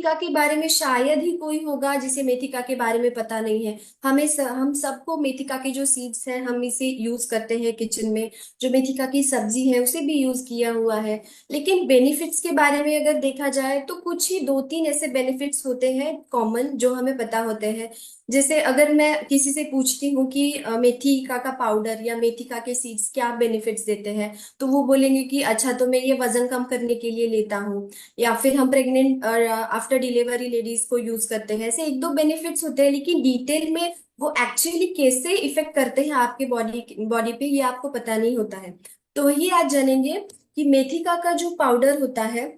मेथिका के बारे में शायद ही कोई होगा जिसे मेथिका के बारे में पता नहीं है। हम सबको मेथिका के जो सीड्स हैं हम इसे यूज करते हैं किचन में। जो मेथिका की सब्जी है उसे भी यूज किया हुआ है। लेकिन बेनिफिट्स के बारे में अगर देखा जाए तो कुछ ही दो तीन ऐसे बेनिफिट्स होते हैं कॉमन जो हमें पता होते हैं। जैसे अगर मैं किसी से पूछती हूँ कि मेथिका का पाउडर या मेथिका के सीड्स क्या बेनिफिट्स देते हैं, तो वो बोलेंगे कि अच्छा तो मैं ये वजन कम करने के लिए लेता हूँ, या फिर हम प्रेग्नेंट और आफ्टर डिलीवरी लेडीज को यूज करते हैं। ऐसे एक दो बेनिफिट्स होते हैं, लेकिन डिटेल में वो एक्चुअली कैसे इफेक्ट करते हैं आपके बॉडी बॉडी पे ये आपको पता नहीं होता है। तो वही आज जानेंगे कि मेथिका का जो पाउडर होता है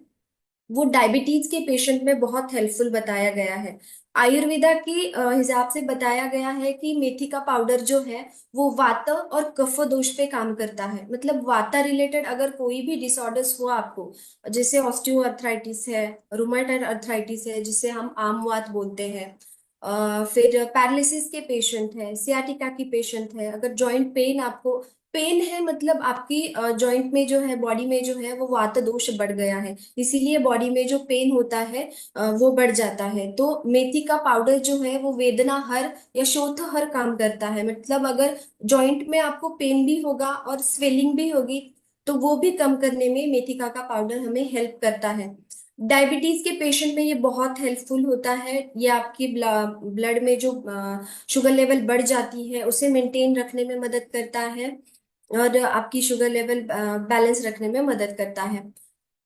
वो डायबिटीज के पेशेंट में बहुत हेल्पफुल बताया गया है। आयुर्वेदा के हिसाब से बताया गया है कि मेथी का पाउडर जो है वो वात और कफ दोष पे काम करता है। मतलब वाता रिलेटेड अगर कोई भी डिसऑर्डर्स हो आपको, जैसे ऑस्टियो अर्थराइटिस है, रुमाटॉइड अर्थराइटिस है जिसे हम आम वात बोलते हैं, फिर पैरालिसिस के पेशेंट है, सियाटिका की पेशेंट है, अगर जॉइंट पेन आपको पेन है, मतलब आपकी जॉइंट में जो है, बॉडी में जो है वो वात दोष बढ़ गया है, इसीलिए बॉडी में जो पेन होता है वो बढ़ जाता है, तो मेथी का पाउडर जो है वो वेदना हर या शोथ हर काम करता है। मतलब अगर जॉइंट में आपको पेन भी होगा और स्वेलिंग भी होगी तो वो भी कम करने में मेथिका का पाउडर हमें हेल्प करता है। डायबिटीज के पेशेंट में ये बहुत हेल्पफुल होता है। ये आपकी ब्लड में जो शुगर लेवल बढ़ जाती है उसे मेंटेन रखने में मदद करता है, और आपकी शुगर लेवल बैलेंस रखने में मदद करता है।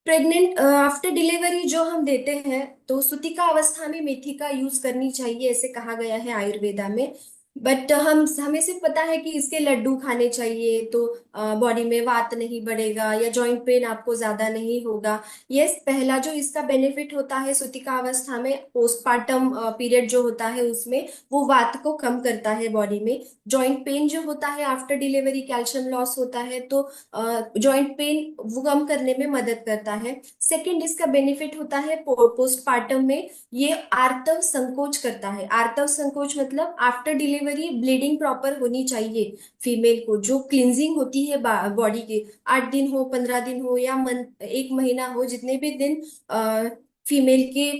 प्रेग्नेंट आफ्टर डिलीवरी जो हम देते हैं तो सुतिका अवस्था में मेथी का यूज करनी चाहिए, ऐसे कहा गया है आयुर्वेदा में। बट हमें सिर्फ पता है कि इसके लड्डू खाने चाहिए तो बॉडी में वात नहीं बढ़ेगा या जॉइंट पेन आपको ज्यादा नहीं होगा। यस, पहला जो इसका बेनिफिट होता है सुतिका अवस्था में, पोस्टपार्टम पीरियड जो होता है उसमें वो वात को कम करता है बॉडी में। जॉइंट पेन जो होता है आफ्टर डिलीवरी, कैल्शियम लॉस होता है तो जॉइंट पेन वो कम करने में मदद करता है। सेकंड इसका बेनिफिट होता है पोस्टपार्टम में, ये आर्तव संकोच करता है। आर्तव संकोच मतलब आफ्टर डिलीवरी ब्लीडिंग प्रॉपर होनी चाहिए। फीमेल को जो क्लिनजिंग होती है बॉडी की, 8 दिन हो, 15 दिन हो, या मंथ, 1 महीना हो, जितने भी दिन फीमेल के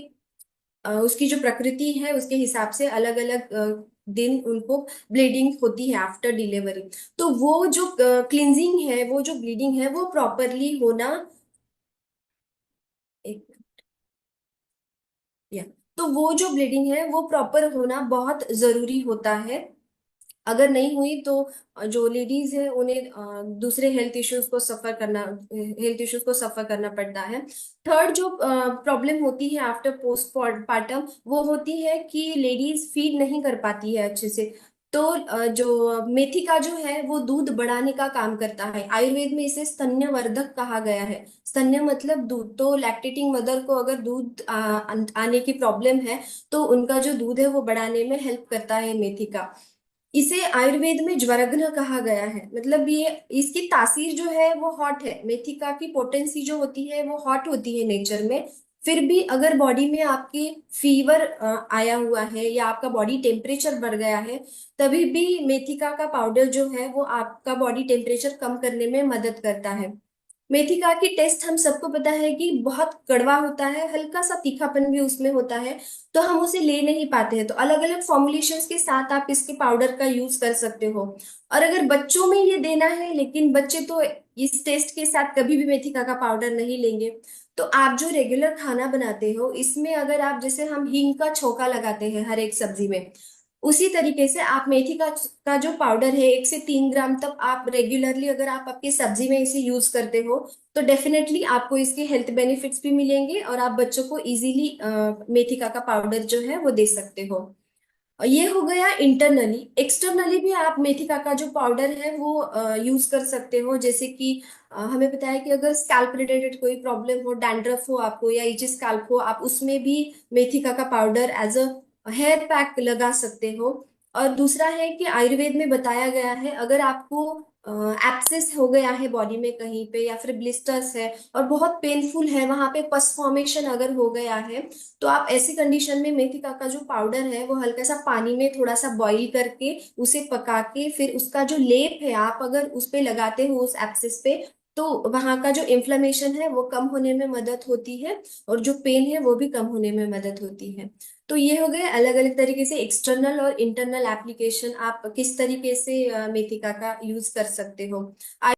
उसकी जो प्रकृति है उसके हिसाब से अलग अलग दिन उनको ब्लीडिंग होती है आफ्टर डिलीवरी। तो वो जो क्लिनजिंग है, वो जो ब्लीडिंग है वो प्रॉपरली होना, एक या तो वो जो ब्लीडिंग है वो प्रॉपर होना बहुत जरूरी होता है। अगर नहीं हुई तो जो लेडीज है उन्हें दूसरे हेल्थ इश्यूज को सफर करना पड़ता है। थर्ड जो प्रॉब्लम होती है आफ्टर पोस्ट पार्टम वो होती है कि लेडीज फीड नहीं कर पाती है अच्छे से। तो जो मेथी का जो है वो दूध बढ़ाने का काम करता है। आयुर्वेद में इसे स्तन्यवर्धक कहा गया है। स्तन्य मतलब दूध, तो लैक्टेटिंग मदर को अगर दूध आने की प्रॉब्लम है तो उनका जो दूध है वो बढ़ाने में हेल्प करता है मेथी का। इसे आयुर्वेद में ज्वरघ्न कहा गया है। मतलब ये इसकी तासीर जो है वो हॉट है। मेथिका की पोटेंसी जो होती है वो हॉट होती है नेचर में। फिर भी अगर बॉडी में आपके फीवर आया हुआ है या आपका बॉडी टेम्परेचर बढ़ गया है, तभी भी मेथिका का पाउडर जो है वो आपका बॉडी टेम्परेचर कम करने में मदद करता है। मेथिका की टेस्ट हम सबको पता है कि बहुत कड़वा होता है, हल्का सा तीखापन भी उसमें होता है, तो हम उसे ले नहीं पाते हैं। तो अलग अलग फॉर्मुलेशंस के साथ आप इसके पाउडर का यूज कर सकते हो। और अगर बच्चों में ये देना है, लेकिन बच्चे तो इस टेस्ट के साथ कभी भी मेथिका का पाउडर नहीं लेंगे, तो आप जो रेगुलर खाना बनाते हो इसमें अगर आप, जैसे हम हींग का छोका लगाते हैं हर एक सब्जी में, उसी तरीके से आप मेथी का जो पाउडर है 1 से 3 ग्राम तक आप रेगुलरली अगर आप आपकी सब्जी में इसे यूज करते हो तो डेफिनेटली आपको इसके हेल्थ बेनिफिट्स भी मिलेंगे और आप बच्चों को इजीली मेथिका का पाउडर जो है वो दे सकते हो। और ये हो गया इंटरनली। एक्सटर्नली भी आप मेथिका का जो पाउडर है वो यूज कर सकते हो। जैसे कि हमें पता है कि अगर स्कैल्प रिलेटेड कोई प्रॉब्लम हो, डैंड्रफ हो आपको या इची स्कैल्प हो, आप उसमें भी मेथिका का powder as a hair pack लगा सकते हो। और दूसरा है कि आयुर्वेद में बताया गया है अगर आपको एप्सिस हो गया है बॉडी में कहीं पे, या फिर ब्लिस्टर्स है और बहुत पेनफुल है, वहां पे पस फॉर्मेशन अगर हो गया है, तो आप ऐसी कंडीशन में मेथिका का जो पाउडर है वो हल्का सा पानी में थोड़ा सा बॉईल करके उसे पका के फिर उसका जो लेप है आप अगर उस पे लगाते हो उस एप्सिस पे, तो वहां का जो इन्फ्लेमेशन है वो कम होने में मदद होती है, और जो पेन है वो भी कम होने में मदद होती है। तो ये हो गए अलग अलग तरीके से एक्सटर्नल और इंटरनल एप्लीकेशन, आप किस तरीके से मेथिका का यूज कर सकते हो।